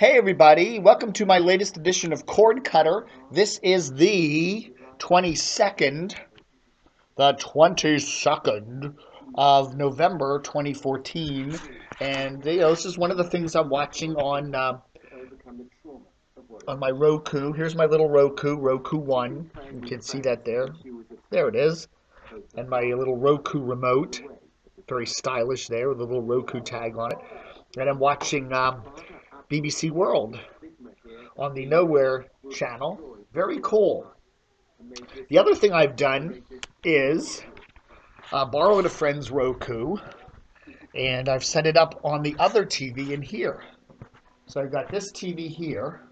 Hey everybody, welcome to my latest edition of Cord Cutter. This is the 22nd, the 22nd of November 2014, and this is one of the things I'm watching on my Roku. Here's my little Roku 1. You can see that there. There it is. And my little Roku remote, very stylish there with a little Roku tag on it. And I'm watching BBC World on the Nowhere channel. Very cool. The other thing I've done is borrowed a friend's Roku, and I've set it up on the other TV in here. So I've got this TV here.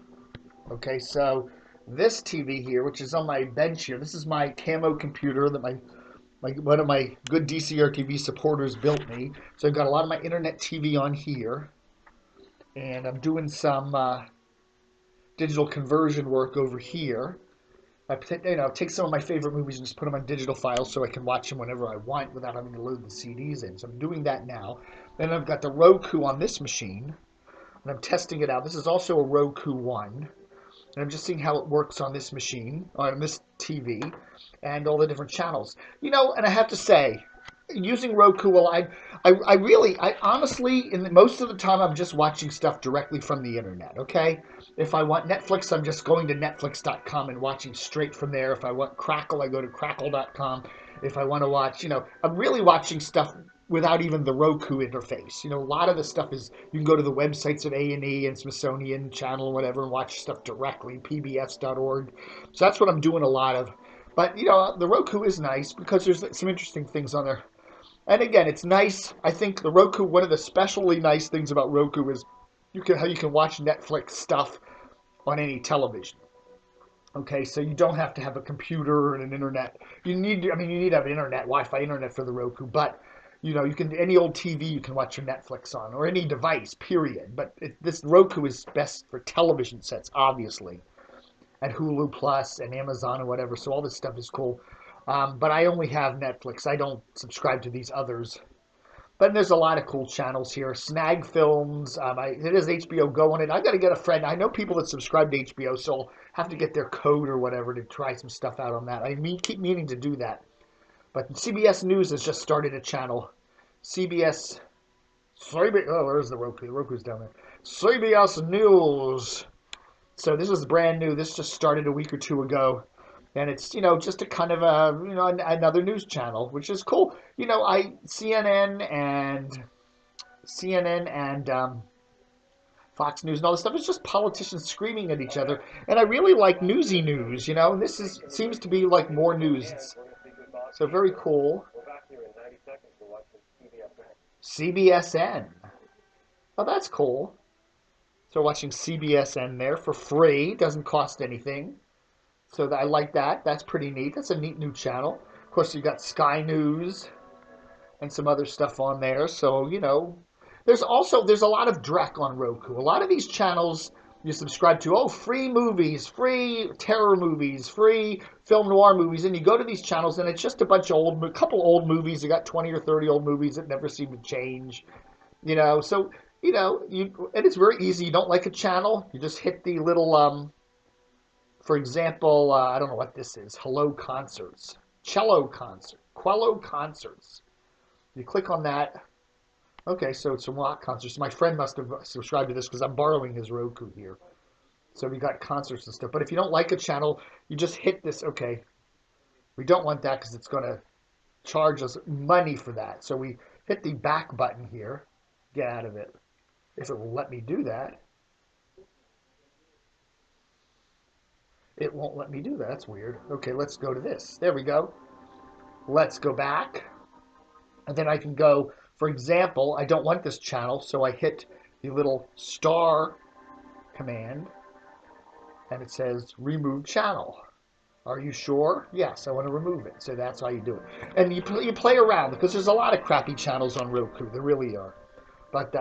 Okay, so this TV here, which is on my bench here, this is my camo computer that one of my good DCR TV supporters built me. So I've got a lot of my internet TV on here, and I'm doing some digital conversion work over here. I take some of my favorite movies and just put them on digital files so I can watch them whenever I want without having to load the CDs in. So I'm doing that now. Then I've got the Roku on this machine, and I'm testing it out. This is also a Roku 1. And I'm just seeing how it works on this machine, on this TV, and all the different channels. And I have to say, using Roku, I honestly, most of the time, I'm just watching stuff directly from the internet, okay? If I want Netflix, I'm just going to Netflix.com and watching straight from there. If I want Crackle, I go to Crackle.com. If I want to watch, I'm really watching stuff without even the Roku interface. A lot of the stuff is, you can go to the websites of A&E and Smithsonian Channel, whatever, and watch stuff directly, pbs.org. So that's what I'm doing a lot of. But, the Roku is nice because there's some interesting things on there. And again, it's nice. I think the Roku, one of the especially nice things about Roku is how you can watch Netflix stuff on any television. Okay, so you don't have to have a computer and an internet. You need to have internet, Wi-Fi internet for the Roku, but you can, any old TV you can watch your Netflix on, or any device, period. But this Roku is best for television sets, obviously, and Hulu Plus and Amazon and whatever. So all this stuff is cool. But I only have Netflix. I don't subscribe to these others. But there's a lot of cool channels here. Snag Films. It is HBO Go on it. I got to get a friend. I know people that subscribe to HBO, so I'll have to get their code or whatever to try some stuff out on that. Keep meaning to do that. But CBS News has just started a channel. CBS. Oh, where's the Roku? The Roku's down there. CBS News. So this is brand new. This just started a week or two ago. And it's, just a kind of another news channel, which is cool. CNN and Fox News and all this stuff is just politicians screaming at each other. And I really like newsy news, and this seems to be like more news. So very cool. CBSN. Oh, that's cool. So watching CBSN there for free. Doesn't cost anything. So I like that. That's pretty neat. That's a neat new channel. Of course, you got Sky News and some other stuff on there. So, there's a lot of dreck on Roku. A lot of these channels you subscribe to, free movies, free terror movies, free film noir movies. And you go to these channels and it's just a bunch of couple old movies. You got 20 or 30 old movies that never seem to change, So, and it's very easy. You don't like a channel, you just hit the little, for example, I don't know what this is. Hello Concerts. Cello Concert. Quello Concerts. You click on that. Okay, so it's some rock concerts. My friend must have subscribed to this because I'm borrowing his Roku here. So we got concerts and stuff. But if you don't like a channel, you just hit this. Okay, we don't want that because it's going to charge us money for that. So we hit the back button here. Get out of it. If it will let me do that. It won't let me do that. That's weird. Okay, let's go to this. There we go. Let's go back. And then I can go, for example, I don't want this channel, so I hit the little star command, and it says remove channel. Are you sure? Yes, I want to remove it. So that's how you do it. And you play around, because there's a lot of crappy channels on Roku. There really are. But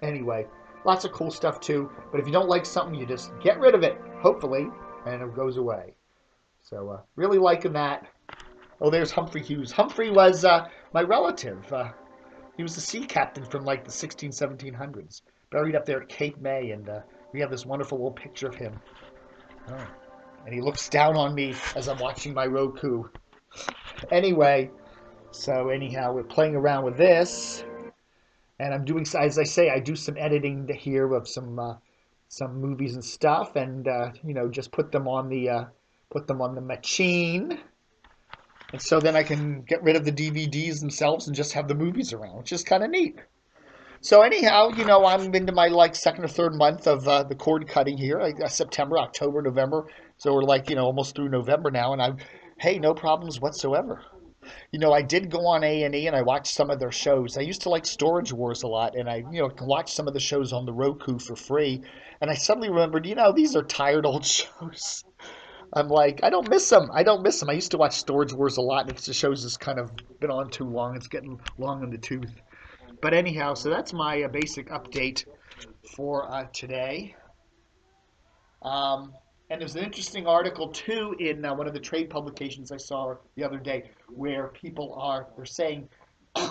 anyway, lots of cool stuff too. But if you don't like something, you just get rid of it, hopefully, and it goes away. So really liking that. Oh, there's Humphrey Hughes. Humphrey was my relative. He was a sea captain from like the 1700s, buried up there at Cape May, and We have this wonderful little picture of him. Oh. And he looks down on me as I'm watching my Roku. Anyway, so anyhow, we're playing around with this. And I'm doing, as I say, I do some editing here of some movies and stuff, and just put them on the machine, and so then I can get rid of the DVDs themselves and just have the movies around, which is kind of neat. So anyhow, I'm into my second or third month of the cord cutting here, September, October, November. So we're almost through November now, and hey, no problems whatsoever. I did go on A&E and I watched some of their shows. I used to like Storage Wars a lot, and I watched some of the shows on the Roku for free. And I suddenly remembered, these are tired old shows. I'm like, I don't miss them. I don't miss them. I used to watch Storage Wars a lot, and the show's just kind of been on too long. It's getting long in the tooth. But anyhow, so that's my basic update for today. And there's an interesting article too in one of the trade publications I saw the other day, where they're saying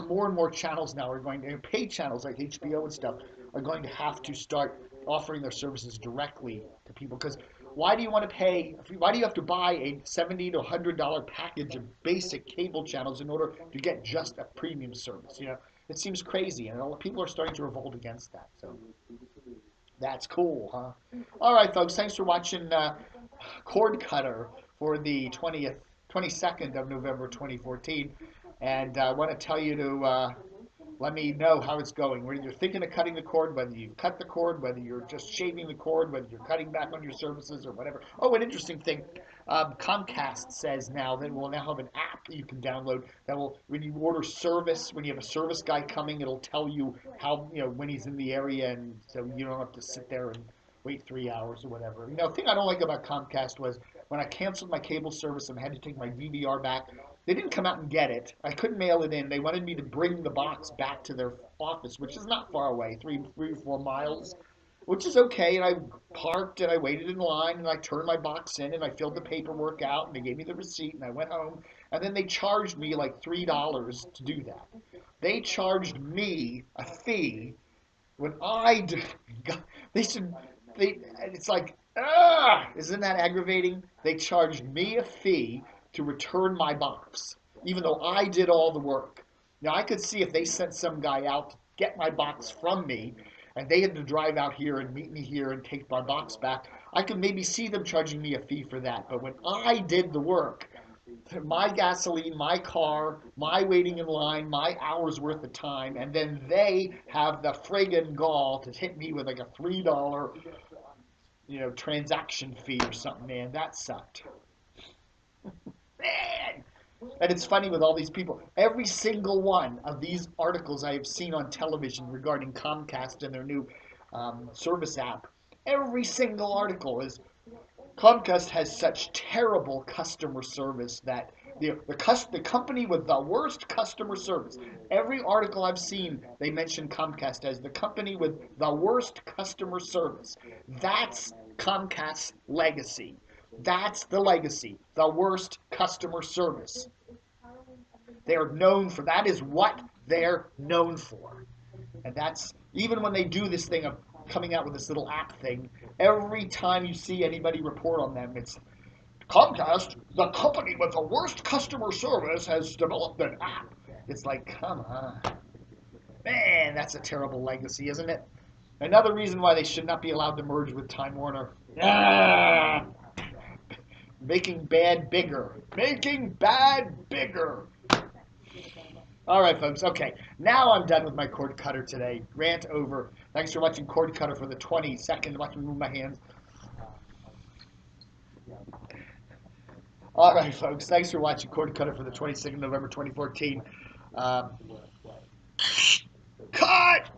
more and more channels now are going to, paid channels like HBO and stuff, are going to have to start offering their services directly to people. Because why do you have to buy a $70 to $100 package of basic cable channels in order to get just a premium service? It seems crazy, and people are starting to revolt against that. So that's cool, huh? All right, folks. Thanks for watching Cord Cutter for the 22nd of November 2014. And I want to tell you to let me know how it's going. Whether you're thinking of cutting the cord, whether you've cut the cord, whether you're just shaving the cord, whether you're cutting back on your services or whatever. Oh, an interesting thing. Comcast says now that we'll now have an app that you can download that will, when you order service, when you have a service guy coming, it'll tell you how, when he's in the area, and so you don't have to sit there and wait 3 hours or whatever. The thing I don't like about Comcast was when I canceled my cable service and I had to take my DVR back, they didn't come out and get it. I couldn't mail it in. They wanted me to bring the box back to their office, which is not far away, 3 or 4 miles, which is okay. And I parked and I waited in line and I turned my box in and I filled the paperwork out and they gave me the receipt and I went home. And then they charged me like $3 to do that. They charged me a fee when they should, it's like, isn't that aggravating? They charged me a fee to return my box, even though I did all the work. Now, I could see if they sent some guy out to get my box from me, and they had to drive out here and meet me here and take my box back, I could maybe see them charging me a fee for that. But when I did the work, my gasoline, my car, my waiting in line, my hours worth of time, and then they have the friggin' gall to hit me with like a $3, transaction fee or something, man. That sucked. Man! And it's funny with all these people. Every single one of these articles I have seen on television regarding Comcast and their new service app, every single article is Comcast has such terrible customer service that the company with the worst customer service. Every article I've seen, they mention Comcast as the company with the worst customer service. That's Comcast's legacy. That's the legacy, the worst customer service. They're known for that. Is what they're known for. And that's, even when they do this thing of coming out with this little app thing, every time you see anybody report on them, it's Comcast, the company with the worst customer service, has developed an app. It's like, come on. Man, that's a terrible legacy, isn't it? Another reason why they should not be allowed to merge with Time Warner. Making bad bigger. Making bad bigger. All right, folks. Okay, now I'm done with my cord cutter today. Rant over. Thanks for watching Cord Cutter for the 22nd. Watch me move my hands. All right, folks. Thanks for watching Cord Cutter for the 22nd of November 2014. Cut!